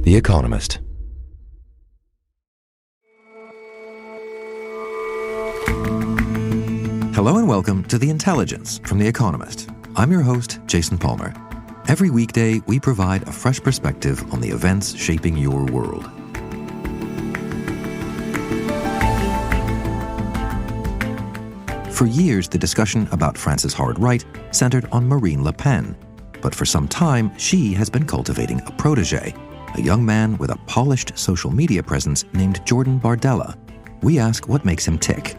The Economist. Hello and welcome to The Intelligence from The Economist. I'm your host, Jason Palmer. Every weekday, we provide a fresh perspective on the events shaping your world. For years, the discussion about France's hard right centered on Marine Le Pen. But for some time, she has been cultivating a protege, a young man with a polished social media presence named Jordan Bardella. We ask what makes him tick.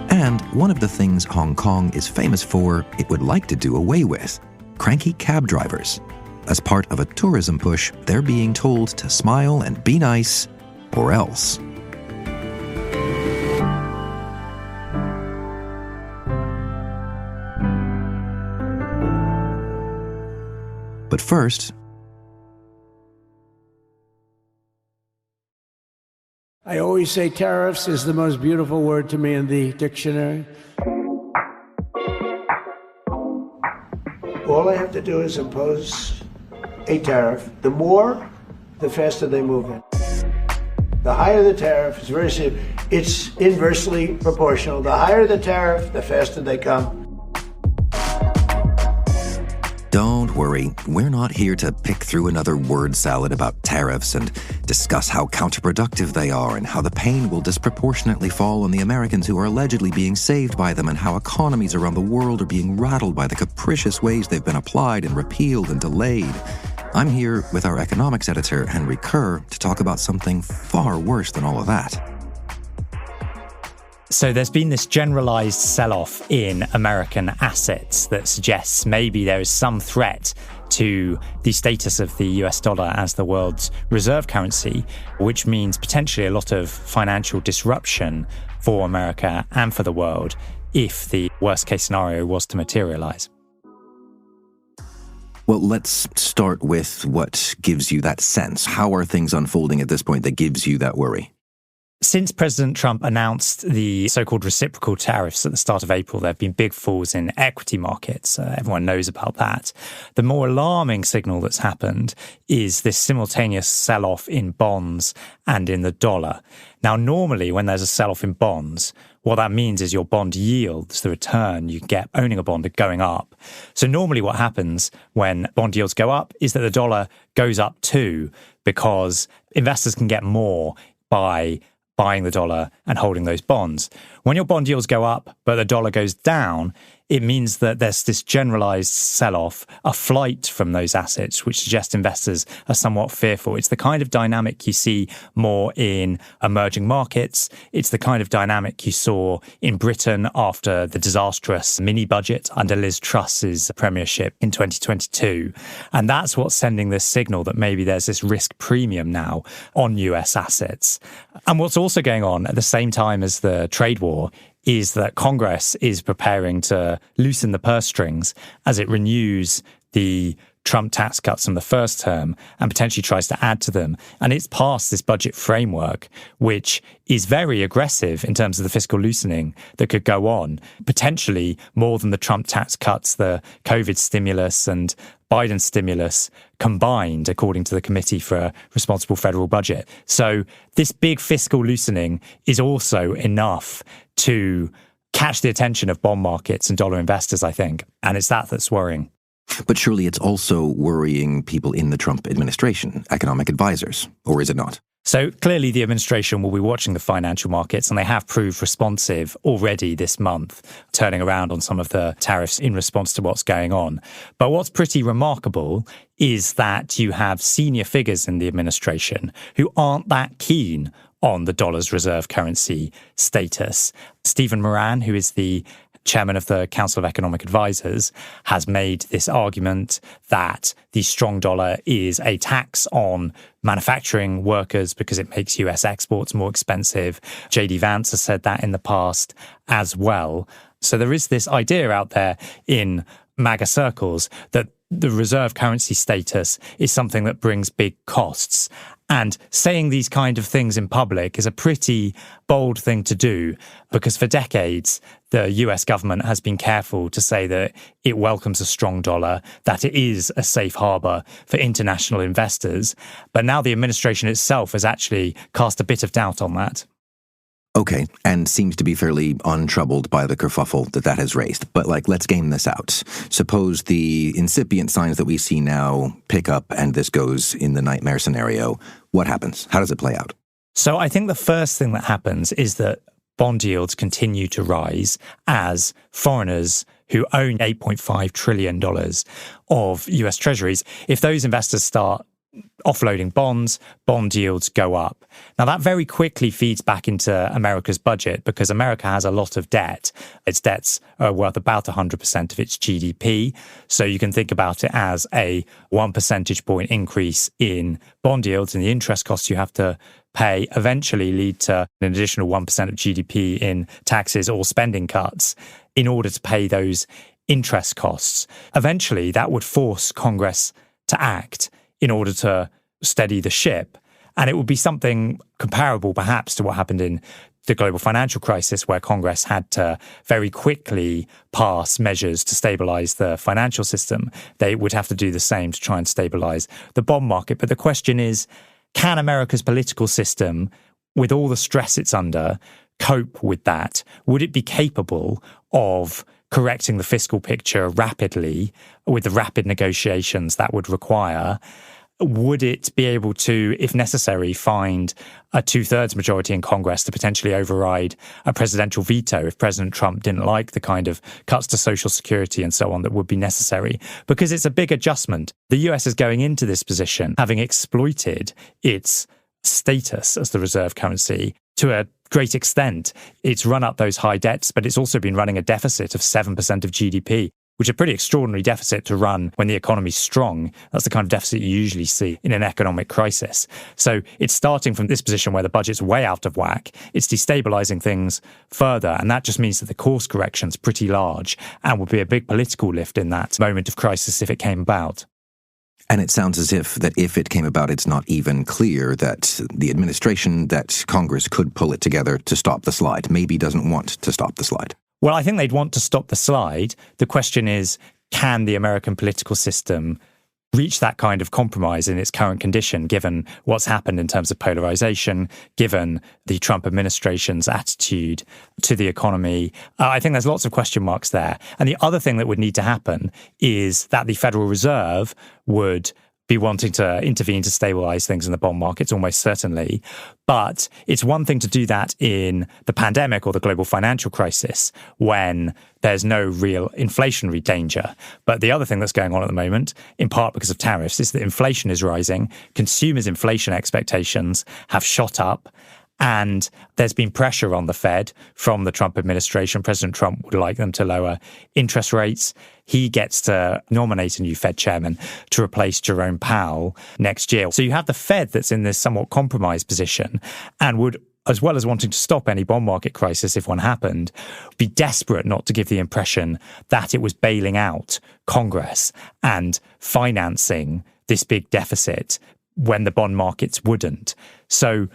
And one of the things Hong Kong is famous for, it would like to do away with: cranky cab drivers. As part of a tourism push, they're being told to smile and be nice, or else. But first, I always say tariffs is the most beautiful word to me in the dictionary. All I have to do is impose a tariff. The more, the faster they move in. The higher the tariff, it's very simple. It's inversely proportional. The higher the tariff, the faster they come. don't worry, we're not here to pick through another word salad about tariffs and discuss how counterproductive they are and how the pain will disproportionately fall on the Americans who are allegedly being saved by them and how economies around the world are being rattled by the capricious ways they've been applied and repealed and delayed. I'm here with our economics editor, Henry Kerr, to talk about something far worse than all of that. So there's been this generalized sell-off in American assets that suggests maybe there is some threat to the status of the US dollar as the world's reserve currency, which means potentially a lot of financial disruption for America and for the world if the worst-case scenario was to materialize. Well, let's start with what gives you that sense. How are things unfolding at this point that gives you that worry? Since President Trump announced the so-called reciprocal tariffs at the start of April, there have been big falls in equity markets. Everyone knows about that. The more alarming signal that's happened is this simultaneous sell-off in bonds and in the dollar. Now, normally when there's a sell-off in bonds, what that means is your bond yields, the return you get owning a bond, are going up. So normally what happens when bond yields go up is that the dollar goes up too, because investors can get more by buying the dollar and holding those bonds. When your bond yields go up, but the dollar goes down, it means that there's this generalized sell-off, a flight from those assets, which suggests investors are somewhat fearful. It's the kind of dynamic you see more in emerging markets. It's the kind of dynamic you saw in Britain after the disastrous mini-budget under Liz Truss's premiership in 2022. And that's what's sending this signal that maybe there's this risk premium now on US assets. And what's also going on at the same time as the trade war is that Congress is preparing to loosen the purse strings as it renews the Trump tax cuts from the first term and potentially tries to add to them. And it's passed this budget framework, which is very aggressive in terms of the fiscal loosening that could go on, potentially more than the Trump tax cuts, the COVID stimulus and Biden stimulus combined, according to the Committee for a Responsible Federal Budget. So this big fiscal loosening is also enough to catch the attention of bond markets and dollar investors, I think. And it's that that's worrying. But surely it's also worrying people in the Trump administration, economic advisors, or is it not? So clearly the administration will be watching the financial markets, and they have proved responsive already this month, turning around on some of the tariffs in response to what's going on. But what's pretty remarkable is that you have senior figures in the administration who aren't that keen on the dollar's reserve currency status. Stephen Moran, who is the chairman of the Council of Economic Advisors, has made this argument that the strong dollar is a tax on manufacturing workers because it makes US exports more expensive. J.D. Vance has said that in the past as well. So there is this idea out there in MAGA circles that the reserve currency status is something that brings big costs. And saying these kind of things in public is a pretty bold thing to do, because for decades, the US government has been careful to say that it welcomes a strong dollar, that it is a safe harbor for international investors. But now the administration itself has actually cast a bit of doubt on that. Okay, and seems to be fairly untroubled by the kerfuffle that has raised. But let's game this out. Suppose the incipient signs that we see now pick up and this goes in the nightmare scenario. What happens? How does it play out? So I think the first thing that happens is that bond yields continue to rise as foreigners who own $8.5 trillion of US treasuries, if those investors start offloading bonds, bond yields go up. Now, that very quickly feeds back into America's budget because America has a lot of debt. Its debts are worth about 100% of its GDP. So you can think about it as a 1 percentage point increase in bond yields, and the interest costs you have to pay eventually lead to an additional 1% of GDP in taxes or spending cuts in order to pay those interest costs. Eventually, that would force Congress to act in order to steady the ship. And it would be something comparable perhaps to what happened in the global financial crisis, where Congress had to very quickly pass measures to stabilize the financial system. They would have to do the same to try and stabilize the bond market. But the question is, can America's political system, with all the stress it's under, cope with that? Would it be capable of correcting the fiscal picture rapidly with the rapid negotiations that would require? Would it be able to, if necessary, find a 2/3 majority in Congress to potentially override a presidential veto if President Trump didn't like the kind of cuts to Social Security and so on that would be necessary? Because it's a big adjustment. The US is going into this position having exploited its status as the reserve currency to a great extent. It's run up those high debts, but it's also been running a deficit of 7% of GDP, which is a pretty extraordinary deficit to run when the economy's strong. That's the kind of deficit you usually see in an economic crisis. So it's starting from this position where the budget's way out of whack. It's destabilizing things further. And that just means that the course correction's pretty large and would be a big political lift in that moment of crisis if it came about. And it sounds as if it came about, it's not even clear that the administration, that Congress could pull it together to stop the slide, maybe doesn't want to stop the slide. Well, I think they'd want to stop the slide. The question is, can the American political system reach that kind of compromise in its current condition, given what's happened in terms of polarization, given the Trump administration's attitude to the economy? I think there's lots of question marks there. And the other thing that would need to happen is that the Federal Reserve would be wanting to intervene to stabilize things in the bond markets, almost certainly. But it's one thing to do that in the pandemic or the global financial crisis when there's no real inflationary danger. But the other thing that's going on at the moment, in part because of tariffs, is that inflation is rising. Consumers' inflation expectations have shot up. And there's been pressure on the Fed from the Trump administration. President Trump would like them to lower interest rates. He gets to nominate a new Fed chairman to replace Jerome Powell next year. So you have the Fed that's in this somewhat compromised position and would, as well as wanting to stop any bond market crisis if one happened, be desperate not to give the impression that it was bailing out Congress and financing this big deficit when the bond markets wouldn't. So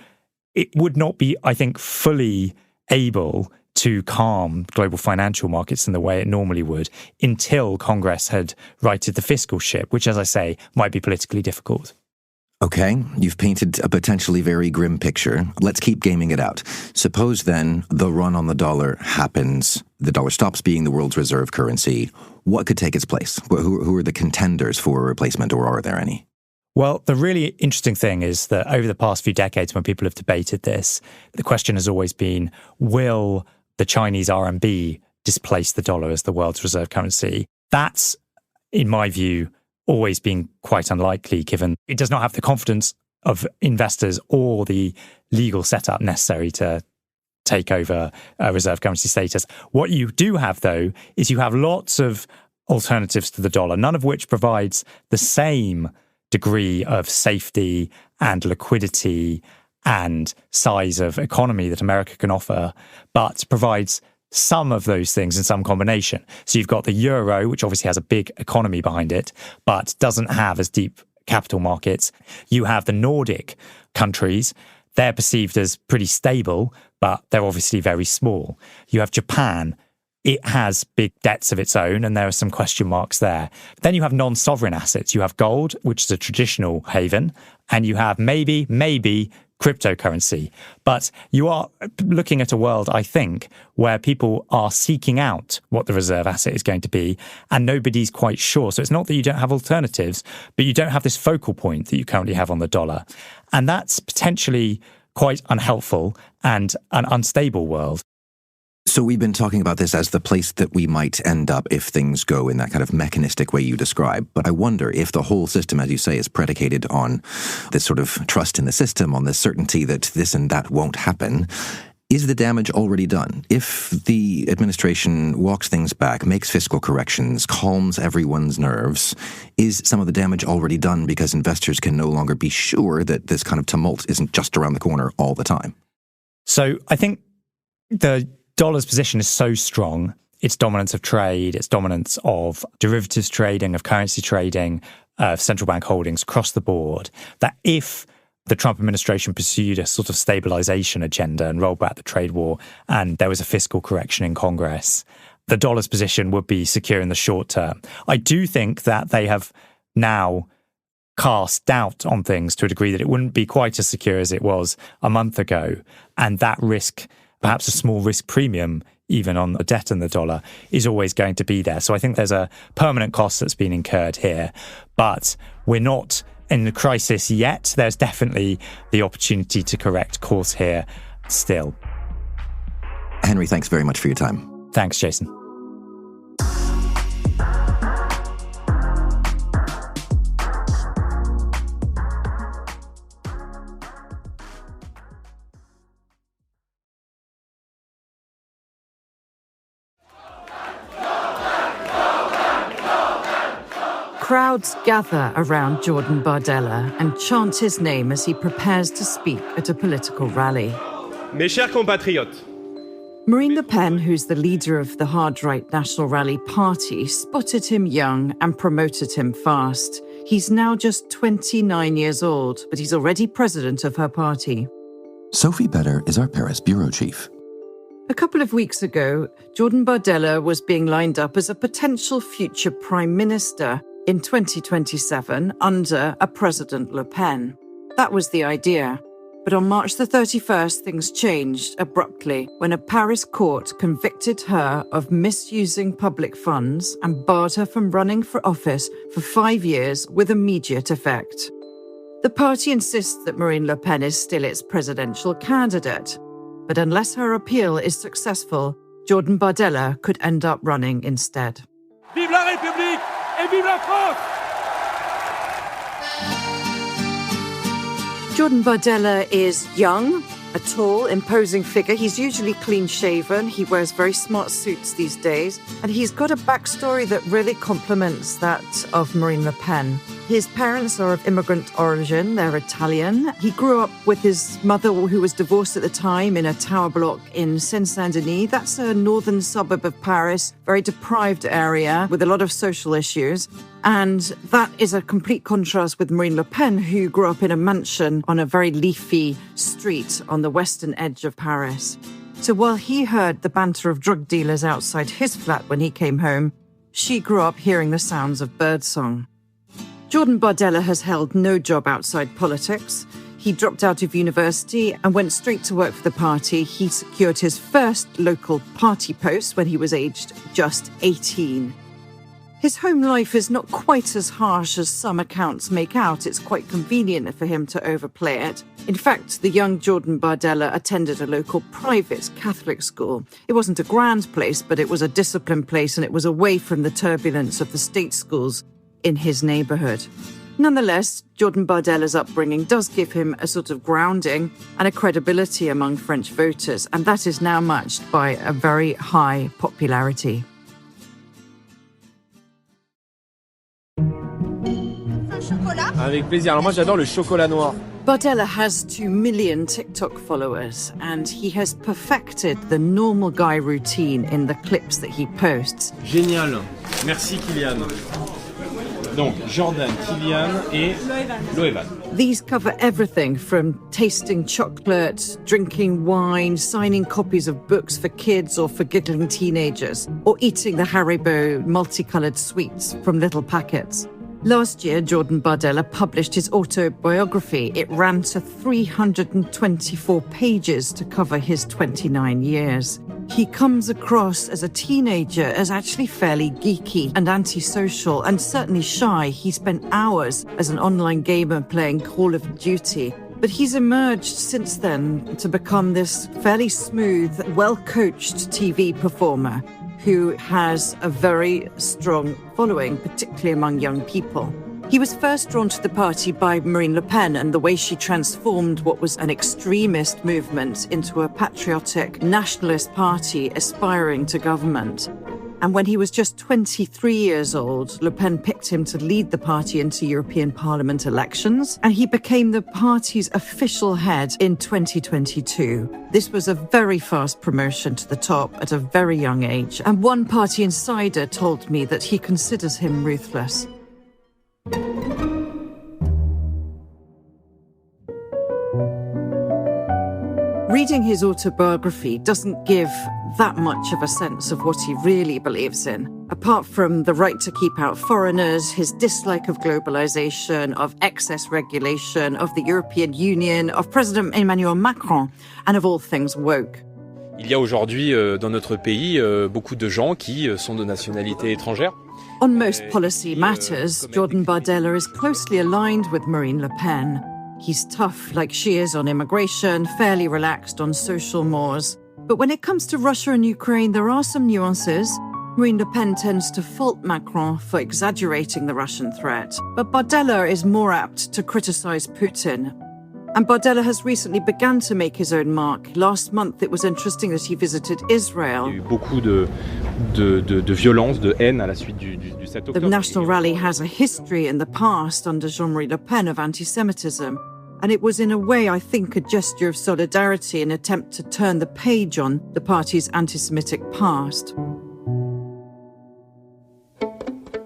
it would not be, I think, fully able to calm global financial markets in the way it normally would until Congress had righted the fiscal ship, which, as I say, might be politically difficult. Okay, you've painted a potentially very grim picture. Let's keep gaming it out. Suppose then the run on the dollar happens. The dollar stops being the world's reserve currency. What could take its place? Who are the contenders for a replacement, or are there any? Well, the really interesting thing is that over the past few decades, when people have debated this, the question has always been, will the Chinese RMB displace the dollar as the world's reserve currency? That's, in my view, always been quite unlikely, given it does not have the confidence of investors or the legal setup necessary to take over reserve currency status. What you do have, though, is you have lots of alternatives to the dollar, none of which provides the same degree of safety and liquidity and size of economy that America can offer, but provides some of those things in some combination. So you've got the euro, which obviously has a big economy behind it, but doesn't have as deep capital markets. You have the Nordic countries. They're perceived as pretty stable, but they're obviously very small. You have Japan. It has big debts of its own, and there are some question marks there. Then you have non-sovereign assets. You have gold, which is a traditional haven, and you have maybe cryptocurrency. But you are looking at a world, I think, where people are seeking out what the reserve asset is going to be, and nobody's quite sure. So it's not that you don't have alternatives, but you don't have this focal point that you currently have on the dollar. And that's potentially quite unhelpful and an unstable world. So we've been talking about this as the place that we might end up if things go in that kind of mechanistic way you describe. But I wonder if the whole system, as you say, is predicated on this sort of trust in the system, on this certainty that this and that won't happen. Is the damage already done? If the administration walks things back, makes fiscal corrections, calms everyone's nerves, is some of the damage already done because investors can no longer be sure that this kind of tumult isn't just around the corner all the time? So I think the dollar's position is so strong, its dominance of trade, its dominance of derivatives trading, of currency trading, of central bank holdings across the board, that if the Trump administration pursued a sort of stabilization agenda and rolled back the trade war and there was a fiscal correction in Congress, the dollar's position would be secure in the short term. I do think that they have now cast doubt on things to a degree that it wouldn't be quite as secure as it was a month ago. And that risk, perhaps a small risk premium, even on the debt and the dollar, is always going to be there. So I think there's a permanent cost that's been incurred here. But we're not in the crisis yet. There's definitely the opportunity to correct course here still. Henry, thanks very much for your time. Thanks, Jason. Crowds gather around Jordan Bardella and chant his name as he prepares to speak at a political rally. Mes chers compatriotes. Marine Le Pen, who's the leader of the hard-right National Rally Party, spotted him young and promoted him fast. He's now just 29 years old, but he's already president of her party. Sophie Better is our Paris bureau chief. A couple of weeks ago, Jordan Bardella was being lined up as a potential future prime minister in 2027 under a President Le Pen. That was the idea. But on March the 31st, things changed abruptly when a Paris court convicted her of misusing public funds and barred her from running for office for 5 years with immediate effect. The party insists that Marine Le Pen is still its presidential candidate. But unless her appeal is successful, Jordan Bardella could end up running instead. Vive la République et vive la France! Jordan Bardella is young, a tall, imposing figure. He's usually clean-shaven. He wears very smart suits these days. And he's got a backstory that really complements that of Marine Le Pen. His parents are of immigrant origin. They're Italian. He grew up with his mother, who was divorced at the time, in a tower block in Seine-Saint-Denis. That's a northern suburb of Paris, very deprived area with a lot of social issues. And that is a complete contrast with Marine Le Pen, who grew up in a mansion on a very leafy street on the western edge of Paris. So while he heard the banter of drug dealers outside his flat when he came home, she grew up hearing the sounds of birdsong. Jordan Bardella has held no job outside politics. He dropped out of university and went straight to work for the party. He secured his first local party post when he was aged just 18. His home life is not quite as harsh as some accounts make out. It's quite convenient for him to overplay it. In fact, the young Jordan Bardella attended a local private Catholic school. It wasn't a grand place, but it was a disciplined place, and it was away from the turbulence of the state schools in his neighborhood. Nonetheless, Jordan Bardella's upbringing does give him a sort of grounding and a credibility among French voters, and that is now matched by a very high popularity. Avec plaisir. Alors moi j'adore le chocolat noir. Bardella has 2 million TikTok followers, and he has perfected the normal guy routine in the clips that he posts. Génial. Merci Kylian. Donc, Jordan, Kylian et Loevan. These cover everything from tasting chocolate, drinking wine, signing copies of books for kids or for giggling teenagers, or eating the Haribo multicolored sweets from little packets. Last year, Jordan Bardella published his autobiography. It ran to 324 pages to cover his 29 years. He comes across as a teenager as actually fairly geeky and antisocial and certainly shy. He spent hours as an online gamer playing Call of Duty. But he's emerged since then to become this fairly smooth, well-coached TV performer who has a very strong following, particularly among young people. He was first drawn to the party by Marine Le Pen and the way she transformed what was an extremist movement into a patriotic nationalist party aspiring to government. And when he was just 23 years old, Le Pen picked him to lead the party into European Parliament elections, and he became the party's official head in 2022. This was a very fast promotion to the top at a very young age, and one party insider told me that he considers him ruthless. Reading his autobiography doesn't give that much of a sense of what he really believes in. Apart from the right to keep out foreigners, his dislike of globalization, of excess regulation, of the European Union, of President Emmanuel Macron, and of all things woke. Il y a aujourd'hui dans notre pays beaucoup de gens qui sont de nationalité étrangère. On most policy matters, Jordan Bardella is closely aligned with Marine Le Pen. He's tough like she is on immigration, fairly relaxed on social mores. But when it comes to Russia and Ukraine, there are some nuances. Marine Le Pen tends to fault Macron for exaggerating the Russian threat. But Bardella is more apt to criticize Putin. And Bardella has recently begun to make his own mark. Last month, it was interesting that he visited Israel. Il y a eu beaucoup de violence, de haine à la suite du 7 octobre. The National Rally has a history in the past under Jean-Marie Le Pen of anti-Semitism. And it was in a way, I think, a gesture of solidarity, an attempt to turn the page on the party's anti-Semitic past.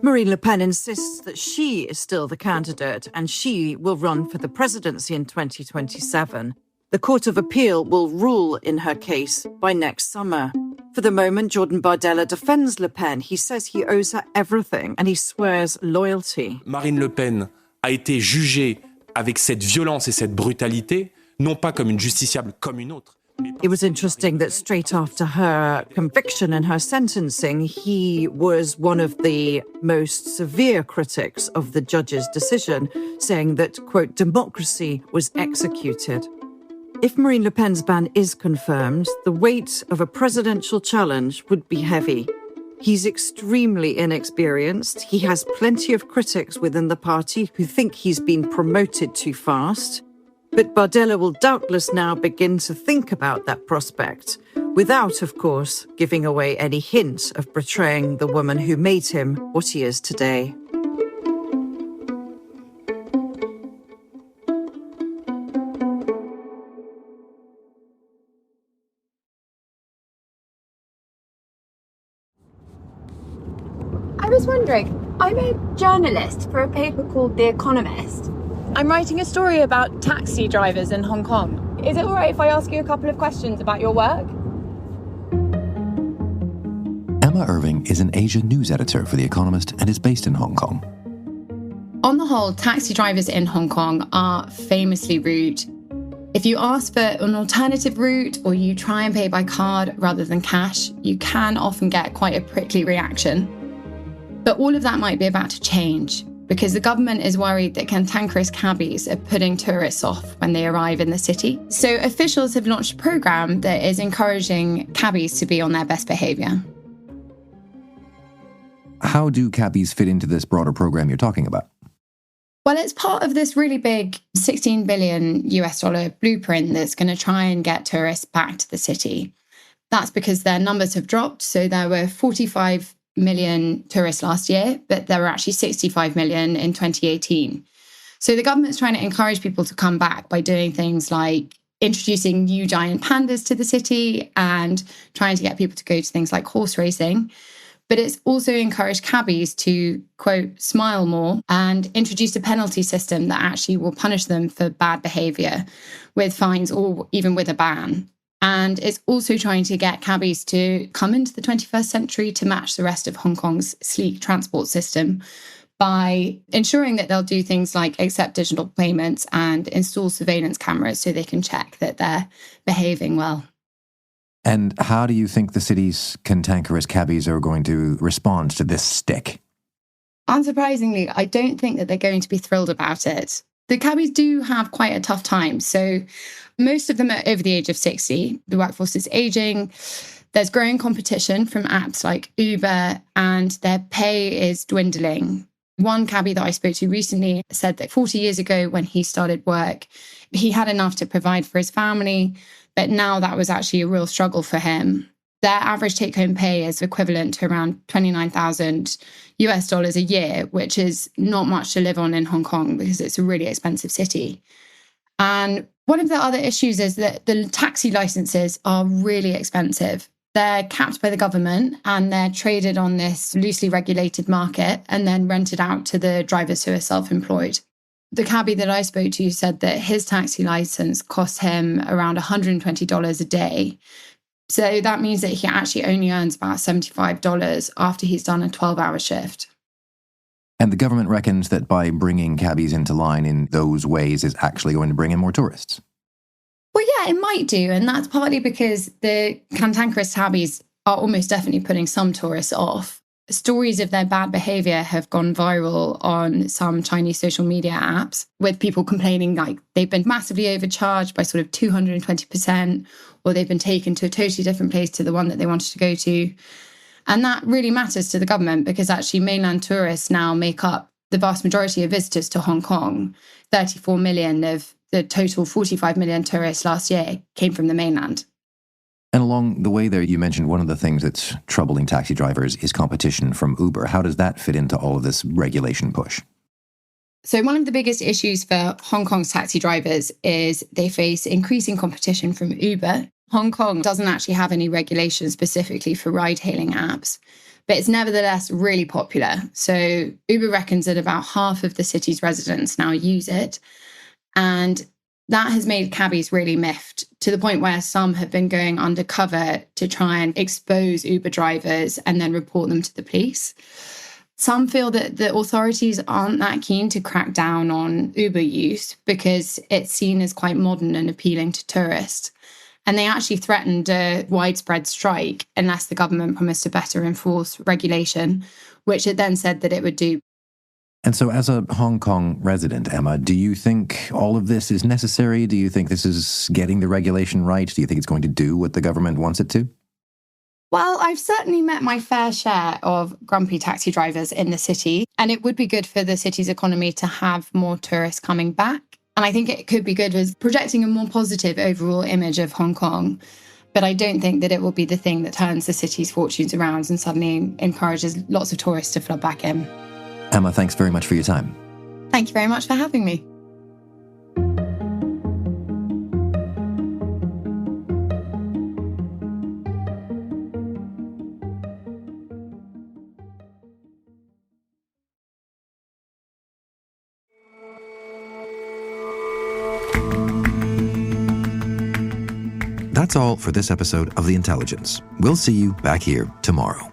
Marine Le Pen insists that she is still the candidate and she will run for the presidency in 2027. The Court of Appeal will rule in her case by next summer. For the moment, Jordan Bardella defends Le Pen. He says he owes her everything and he swears loyalty. Marine Le Pen a été jugée avec cette violence et cette brutalité, non pas comme une justiciable comme une autre. It was interesting that straight after her conviction and her sentencing, he was one of the most severe critics of the judge's decision, saying that, quote, democracy was executed. If Marine Le Pen's ban is confirmed, the weight of a presidential challenge would be heavy. He's extremely inexperienced. He has plenty of critics within the party who think he's been promoted too fast. But Bardella will doubtless now begin to think about that prospect, without, of course, giving away any hint of betraying the woman who made him what he is today. I was wondering, I'm a journalist for a paper called The Economist. I'm writing a story about taxi drivers in Hong Kong. Is it all right if I ask you a couple of questions about your work? Emma Irving is an Asia news editor for The Economist and is based in Hong Kong. On the whole, taxi drivers in Hong Kong are famously rude. If you ask for an alternative route or you try and pay by card rather than cash, you can often get quite a prickly reaction. But all of that might be about to change, because the government is worried that cantankerous cabbies are putting tourists off when they arrive in the city. So officials have launched a programme that is encouraging cabbies to be on their best behaviour. How do cabbies fit into this broader program you're talking about? Well, it's part of this really big $16 billion blueprint that's going to try and get tourists back to the city. That's because their numbers have dropped. So there were 45 million tourists last year, but there were actually 65 million in 2018. So the government's trying to encourage people to come back by doing things like introducing new giant pandas to the city and trying to get people to go to things like horse racing. But it's also encouraged cabbies to, quote, smile more and introduce a penalty system that actually will punish them for bad behaviour with fines or even with a ban. And it's also trying to get cabbies to come into the 21st century to match the rest of Hong Kong's sleek transport system by ensuring that they'll do things like accept digital payments and install surveillance cameras so they can check that they're behaving well. And how do you think the city's cantankerous cabbies are going to respond to this stick? Unsurprisingly, I don't think that they're going to be thrilled about it. The cabbies do have quite a tough time. So most of them are over the age of 60. The workforce is aging. There's growing competition from apps like Uber, and their pay is dwindling. One cabbie that I spoke to recently said that 40 years ago when he started work, he had enough to provide for his family, but now that was actually a real struggle for him. Their average take-home pay is equivalent to around $29,000 a year, which is not much to live on in Hong Kong because it's a really expensive city. And one of the other issues is that the taxi licenses are really expensive. They're capped by the government and they're traded on this loosely regulated market and then rented out to the drivers who are self-employed. The cabbie that I spoke to said that his taxi license cost him around $120 a day. So that means that he actually only earns about $75 after he's done a 12-hour shift. And the government reckons that by bringing cabbies into line in those ways is actually going to bring in more tourists. Well, yeah, it might do. And that's partly because the cantankerous cabbies are almost definitely putting some tourists off. Stories of their bad behaviour have gone viral on some Chinese social media apps, with people complaining like they've been massively overcharged by sort of 220%, or they've been taken to a totally different place to the one that they wanted to go to. And that really matters to the government because actually mainland tourists now make up the vast majority of visitors to Hong Kong. 34 million of the total 45 million tourists last year came from the mainland. And along the way there, you mentioned one of the things that's troubling taxi drivers is competition from Uber. How does that fit into all of this regulation push? So one of the biggest issues for Hong Kong's taxi drivers is they face increasing competition from Uber. Hong Kong doesn't actually have any regulation specifically for ride-hailing apps, but it's nevertheless really popular. So Uber reckons that about half of the city's residents now use it. And that has made cabbies really miffed to the point where some have been going undercover to try and expose Uber drivers and then report them to the police. Some feel that the authorities aren't that keen to crack down on Uber use because it's seen as quite modern and appealing to tourists. And they actually threatened a widespread strike unless the government promised to better enforce regulation, which it then said that it would do. And so as a Hong Kong resident, Emma, do you think all of this is necessary? Do you think this is getting the regulation right? Do you think it's going to do what the government wants it to? Well, I've certainly met my fair share of grumpy taxi drivers in the city, and it would be good for the city's economy to have more tourists coming back. And I think it could be good as projecting a more positive overall image of Hong Kong. But I don't think that it will be the thing that turns the city's fortunes around and suddenly encourages lots of tourists to flood back in. Emma, thanks very much for your time. Thank you very much for having me. That's all for this episode of The Intelligence. We'll see you back here tomorrow.